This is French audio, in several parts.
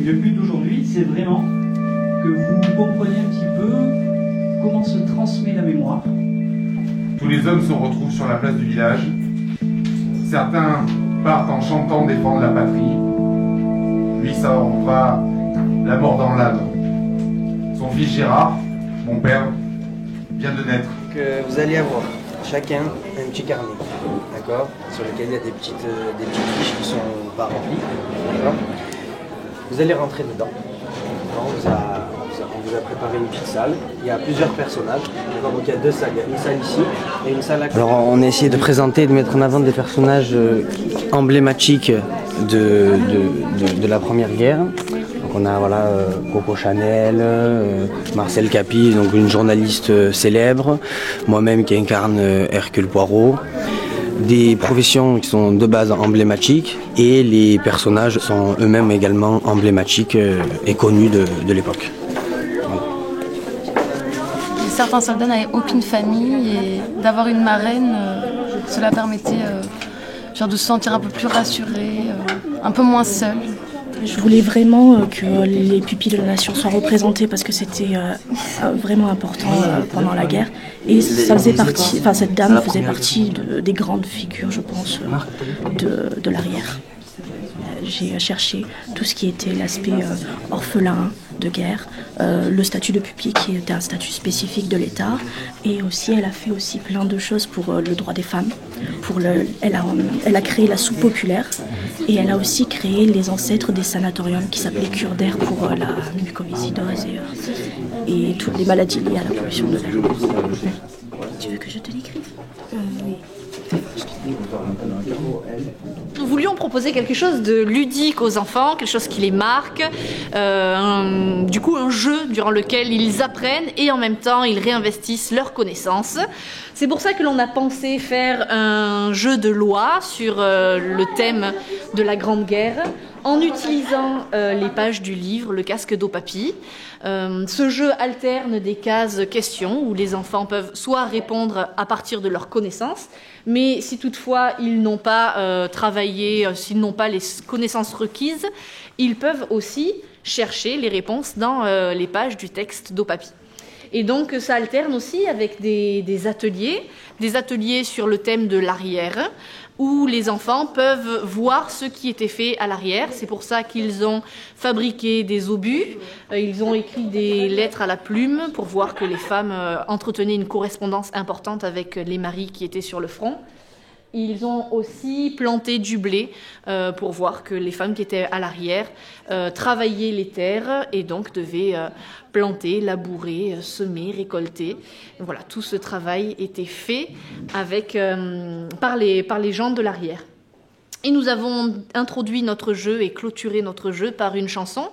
le but d'aujourd'hui, c'est vraiment que vous compreniez un petit peu comment se transmet la mémoire. Tous les hommes se retrouvent sur la place du village. Certains partent en chantant défendre la patrie. Lui, ça aura la mort dans l'âme. Son fils Gérard, mon père, vient de naître. Que vous allez avoir chacun un petit carnet, d'accord, sur lequel il y a des petites fiches qui sont pas remplies, d'accord. Vous allez rentrer dedans. On vous a préparé une petite salle. Il y a plusieurs personnages. Donc il y a deux salles. Il y a une salle ici et une salle là. Alors on a essayé de présenter et de mettre en avant des personnages emblématiques de la Première Guerre. Donc on a Coco Chanel, Marcel Capi, donc une journaliste célèbre, moi-même qui incarne Hercule Poirot. Des professions qui sont de base emblématiques et les personnages sont eux-mêmes également emblématiques et connus de l'époque. Voilà. Certains soldats n'avaient aucune famille et d'avoir une marraine, cela permettait de se sentir un peu plus rassuré, un peu moins seul. Je voulais vraiment que les pupilles de la nation soient représentées parce que c'était vraiment important pendant la guerre. Et ça faisait partie, cette dame faisait partie des grandes figures, je pense, de l'arrière. J'ai cherché tout ce qui était l'aspect orphelin de guerre, le statut de pupille qui était un statut spécifique de l'État, et aussi elle a fait aussi plein de choses pour le droit des femmes. Elle a créé la soupe populaire et elle a aussi créé les ancêtres des sanatoriums qui s'appelaient cures d'air pour la mucoviscidose et toutes les maladies liées à la pollution de l'air. Tu veux que je te l'écrive? Oui. Nous voulions proposer quelque chose de ludique aux enfants, quelque chose qui les marque, un jeu durant lequel ils apprennent et en même temps ils réinvestissent leurs connaissances. C'est pour ça que l'on a pensé faire un jeu de loi sur le thème de la Grande Guerre en utilisant les pages du livre Le Casque d'Opapi. Ce jeu alterne des cases questions où les enfants peuvent soit répondre à partir de leurs connaissances, mais si toutefois ils n'ont pas travaillé, s'ils n'ont pas les connaissances requises, ils peuvent aussi chercher les réponses dans les pages du texte d'Opapi. Et donc ça alterne aussi avec des ateliers sur le thème de l'arrière, où les enfants peuvent voir ce qui était fait à l'arrière. C'est pour ça qu'ils ont fabriqué des obus, ils ont écrit des lettres à la plume pour voir que les femmes entretenaient une correspondance importante avec les maris qui étaient sur le front. Ils ont aussi planté du blé pour voir que les femmes qui étaient à l'arrière travaillaient les terres et donc devaient planter, labourer, semer, récolter. Et voilà, tout ce travail était fait par les gens de l'arrière. Et nous avons introduit notre jeu et clôturé notre jeu par une chanson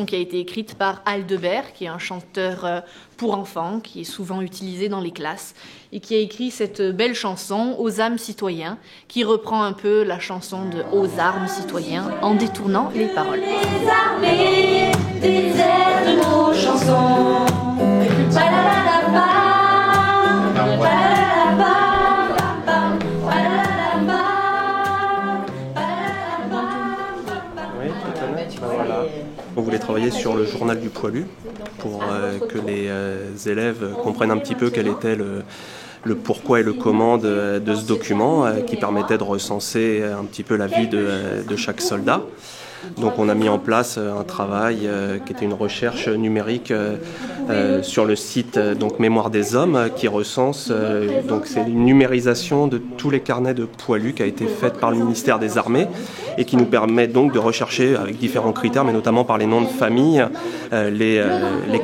qui a été écrite par Aldebert, qui est un chanteur pour enfants, qui est souvent utilisé dans les classes, et qui a écrit cette belle chanson, Aux âmes citoyens, qui reprend un peu la chanson de Aux armes citoyens, en détournant les paroles. Les armées, des airs de nos chansons, On voulait travailler sur le journal du poilu pour que les élèves comprennent un petit peu quel était le pourquoi et le comment de ce document qui permettait de recenser un petit peu la vie de chaque soldat. Donc on a mis en place un travail qui était une recherche numérique sur le site Mémoire des Hommes qui recense, donc c'est une numérisation de tous les carnets de poilus qui a été faite par le ministère des Armées et qui nous permet donc de rechercher avec différents critères, mais notamment par les noms de famille, les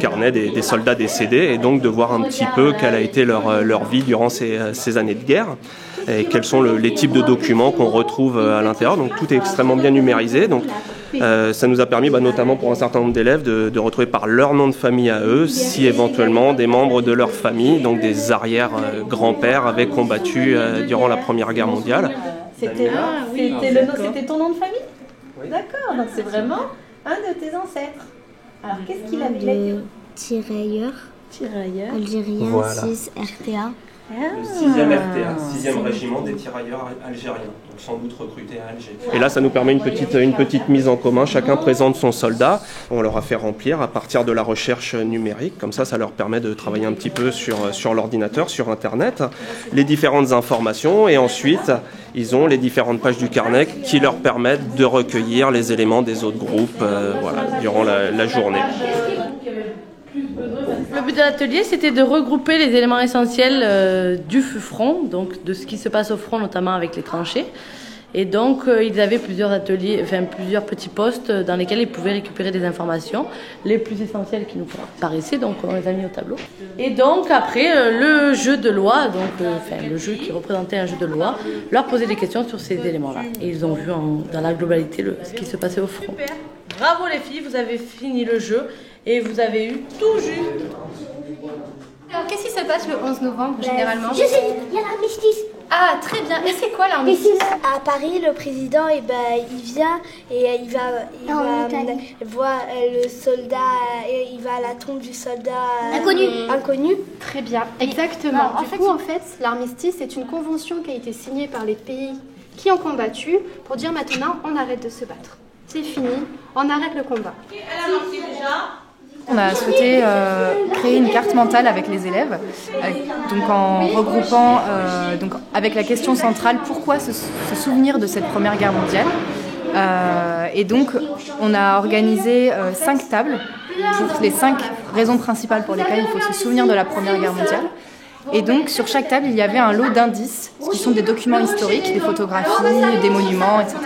carnets des soldats décédés et donc de voir un petit peu quelle a été leur vie durant ces années de guerre. Et quels sont les types de documents qu'on retrouve à l'intérieur. Donc tout est extrêmement bien numérisé. Donc ça nous a permis notamment pour un certain nombre d'élèves de retrouver par leur nom de famille à eux si éventuellement des membres de leur famille, donc des arrière-grands-pères, avaient combattu durant la Première Guerre mondiale. C'était ton nom de famille? Oui. D'accord, donc c'est vraiment un de tes ancêtres. Alors qu'est-ce qu'il avait? Tirailleurs. Tirailleurs. Algérien, voilà. 6 RTA. Le 6e RTA, 6e régiment des tirailleurs algériens, donc sans doute recrutés à Alger. Et là, ça nous permet une petite mise en commun. Chacun présente son soldat. On leur a fait remplir à partir de la recherche numérique. Comme ça leur permet de travailler un petit peu sur l'ordinateur, sur Internet, les différentes informations. Et ensuite, ils ont les différentes pages du carnet qui leur permettent de recueillir les éléments des autres groupes durant la journée. Le but de l'atelier, c'était de regrouper les éléments essentiels du front, donc de ce qui se passe au front, notamment avec les tranchées. Et donc, ils avaient plusieurs ateliers, plusieurs petits postes dans lesquels ils pouvaient récupérer des informations, les plus essentielles qui nous paraissaient, donc on les a mis au tableau. Et donc, après, le jeu de loi, le jeu qui représentait un jeu de loi, leur posait des questions sur ces éléments-là. Et ils ont vu dans la globalité ce qui se passait au front. Bravo les filles, vous avez fini le jeu. Et vous avez eu tout juste. Alors, qu'est-ce qui se passe le 11 novembre, généralement? Je sais, il y a l'armistice. Ah, très bien. Et c'est quoi l'armistice? À Paris, le président, il vient et il va voir le soldat, il va à la tombe du soldat inconnu. Très bien, exactement. En fait, l'armistice, c'est une convention qui a été signée par les pays qui ont combattu pour dire maintenant, on arrête de se battre. C'est fini, on arrête le combat. On a souhaité créer une carte mentale avec les élèves, donc en regroupant avec la question centrale pourquoi se souvenir de cette Première Guerre mondiale. Et donc on a organisé 5 tables pour les 5 raisons principales pour lesquelles il faut se souvenir de la Première Guerre mondiale. Et donc sur chaque table il y avait un lot d'indices, qui sont des documents historiques, des photographies, des monuments, etc.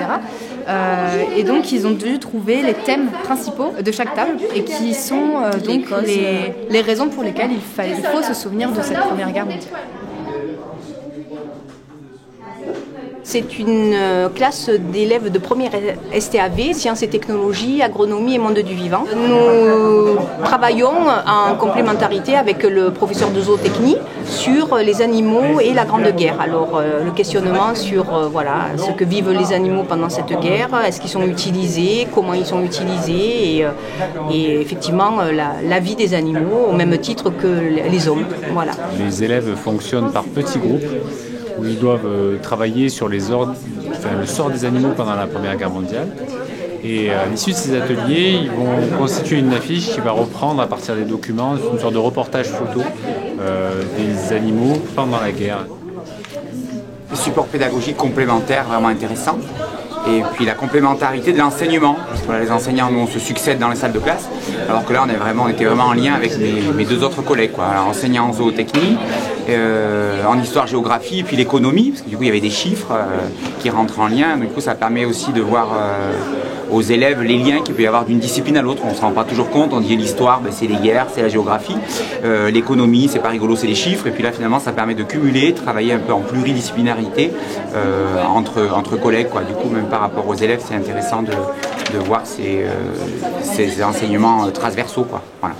Et donc ils ont dû trouver les thèmes principaux de chaque table et qui sont donc les raisons pour lesquelles il faut se souvenir de cette Première Guerre mondiale. C'est une classe d'élèves de première STAV, sciences et technologies, agronomie et monde du vivant. Nous travaillons en complémentarité avec le professeur de zootechnie sur les animaux et la Grande Guerre. Alors le questionnement sur ce que vivent les animaux pendant cette guerre, est-ce qu'ils sont utilisés, comment ils sont utilisés et effectivement la vie des animaux au même titre que les hommes. Voilà. Les élèves fonctionnent par petits groupes où ils doivent travailler sur le sort des animaux pendant la Première Guerre mondiale. Et à l'issue de ces ateliers, ils vont constituer une affiche qui va reprendre à partir des documents une sorte de reportage photo des animaux pendant la guerre. Le support pédagogique complémentaire vraiment intéressant. Et puis la complémentarité de l'enseignement, parce que les enseignants, nous, on se succède dans les salles de classe, alors que là, on était vraiment en lien avec mes 2 autres collègues, alors, enseignants en zootechnie, en histoire-géographie, et puis l'économie, parce que du coup, il y avait des chiffres qui rentrent en lien, du coup, ça permet aussi de voir aux élèves les liens qu'il peut y avoir d'une discipline à l'autre. On ne se rend pas toujours compte, on dit l'histoire, c'est les guerres, c'est la géographie, l'économie, c'est pas rigolo, c'est les chiffres, et puis là, finalement, ça permet de cumuler, travailler un peu en pluridisciplinarité entre collègues, quoi. Du coup, même par rapport aux élèves, c'est intéressant de voir ces enseignements transversaux, quoi. Voilà.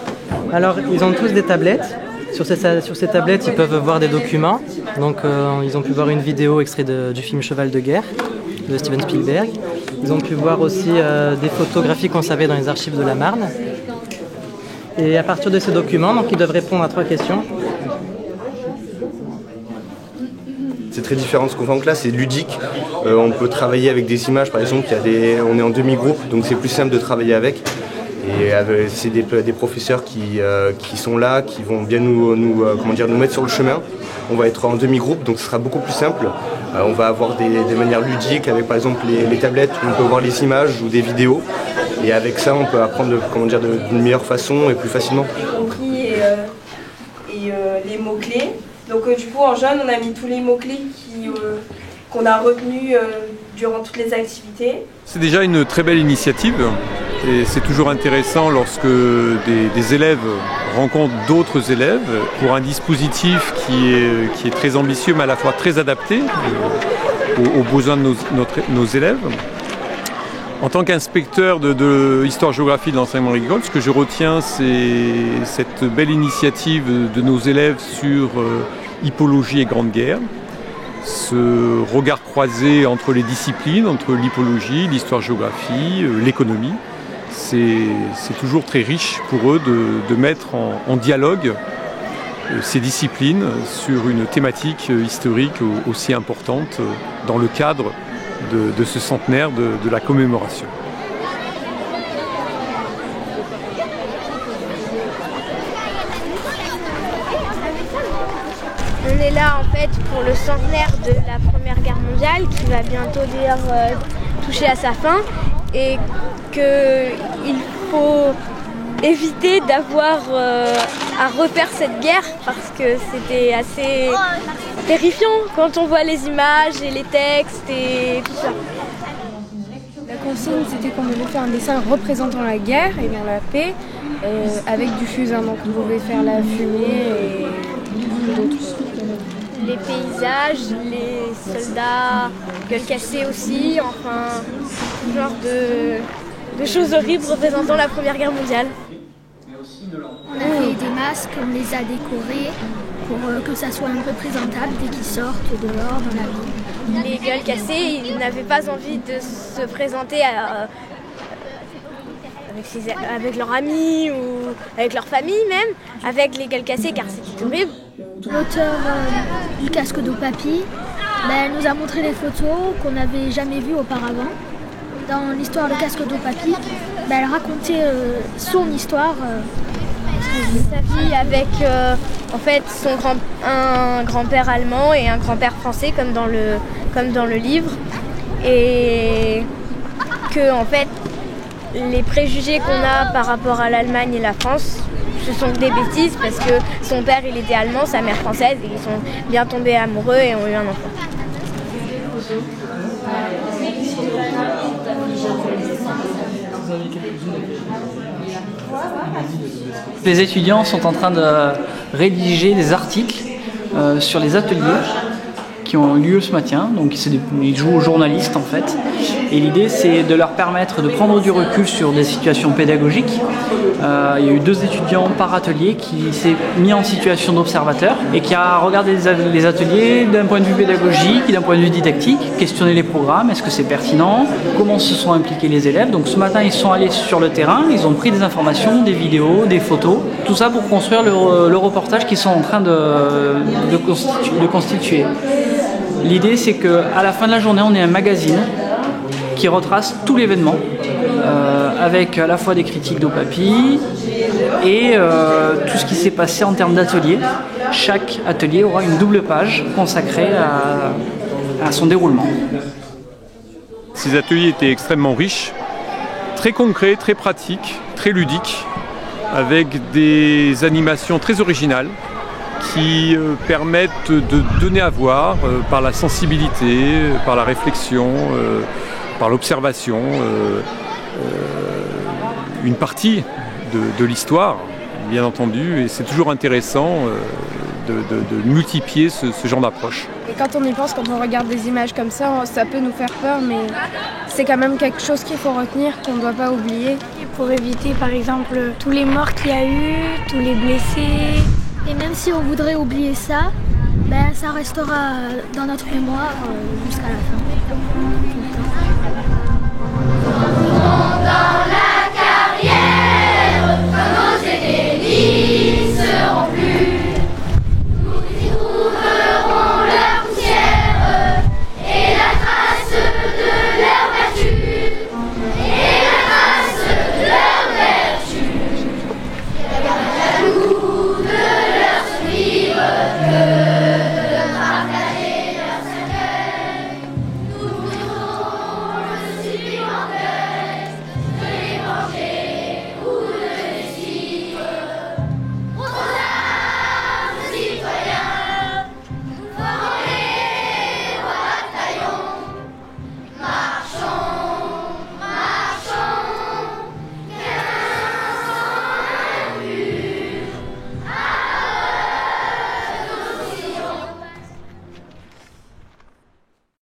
Alors, ils ont tous des tablettes. Sur ces tablettes, ils peuvent voir des documents. Donc, ils ont pu voir une vidéo extrait du film Cheval de guerre de Steven Spielberg. Ils ont pu voir aussi des photographies conservées dans les archives de la Marne. Et à partir de ces documents, donc, ils doivent répondre à 3 questions. C'est très différent de ce qu'on fait en classe, c'est ludique. On peut travailler avec des images, par exemple, on est en demi-groupe, donc c'est plus simple de travailler avec. Et c'est des professeurs qui sont là, qui vont bien nous mettre sur le chemin. On va être en demi-groupe, donc ce sera beaucoup plus simple. On va avoir des manières ludiques avec par exemple les tablettes où on peut voir les images ou des vidéos. Et avec ça, on peut apprendre d'une meilleure façon et plus facilement. Et les mots-clés. Donc du coup en jaune on a mis tous les mots-clés qu'on a retenus durant toutes les activités. C'est déjà une très belle initiative et c'est toujours intéressant lorsque des élèves rencontrent d'autres élèves pour un dispositif qui est très ambitieux mais à la fois très adapté aux besoins de nos élèves. En tant qu'inspecteur de histoire-géographie de l'enseignement agricole, ce que je retiens, c'est cette belle initiative de nos élèves sur hippologie et Grande Guerre. Ce regard croisé entre les disciplines, entre l'hippologie, l'histoire-géographie, l'économie. C'est toujours très riche pour eux de mettre en dialogue ces disciplines sur une thématique historique aussi importante dans le cadre de ce centenaire de la commémoration. On est là en fait pour le centenaire de la Première Guerre mondiale qui va bientôt d'ailleurs toucher à sa fin et qu'il faut éviter d'avoir à refaire cette guerre parce que c'était assez terrifiant quand on voit les images et les textes et tout ça. La consigne, c'était qu'on devait faire un dessin représentant la guerre et non la paix avec du fusain, donc on pouvait faire la fumée et d'autres. Les paysages, les soldats, gueule cassée aussi, enfin, ce genre de choses horribles représentant la Première Guerre mondiale. On a fait des masques, on les a décorés pour que ça soit un peu présentable dès qu'ils sortent dehors dans la ville. Les gueules cassées, ils n'avaient pas envie de se présenter avec leurs amis ou avec leur famille même, avec les gueules cassées car c'était horrible. L'auteur du casque d'Opapi nous a montré des photos qu'on n'avait jamais vues auparavant. Dans l'histoire du casque d'Opapi, elle racontait son histoire. Sa vie avec en fait un grand-père allemand et un grand-père français comme dans le livre. Et que en fait les préjugés qu'on a par rapport à l'Allemagne et la France, ce sont des bêtises parce que son père il était allemand, sa mère française et ils sont bien tombés amoureux et ont eu un enfant. Les étudiants sont en train de rédiger des articles sur les ateliers qui ont lieu ce matin, donc ils jouent aux journalistes en fait, et l'idée c'est de leur permettre de prendre du recul sur des situations pédagogiques. Il y a eu 2 étudiants par atelier qui s'est mis en situation d'observateur et qui a regardé les ateliers d'un point de vue pédagogique et d'un point de vue didactique, questionné les programmes, est-ce que c'est pertinent, comment se sont impliqués les élèves. Donc ce matin ils sont allés sur le terrain, ils ont pris des informations, des vidéos, des photos, tout ça pour construire le reportage qu'ils sont en train de constituer. L'idée c'est qu'à la fin de la journée on ait un magazine qui retrace tout l'événement avec à la fois des critiques d'Opapi et tout ce qui s'est passé en termes d'ateliers. Chaque atelier aura une double page consacrée à son déroulement. Ces ateliers étaient extrêmement riches, très concrets, très pratiques, très ludiques, avec des animations très originales qui permettent de donner à voir par la sensibilité, par la réflexion, par l'observation, une partie de l'histoire, bien entendu, et c'est toujours intéressant de multiplier ce genre d'approche. Et quand on y pense, quand on regarde des images comme ça peut nous faire peur, mais c'est quand même quelque chose qu'il faut retenir, qu'on ne doit pas oublier. Pour éviter par exemple tous les morts qu'il y a eu, tous les blessés. Et même si on voudrait oublier ça, ça restera dans notre mémoire jusqu'à la fin.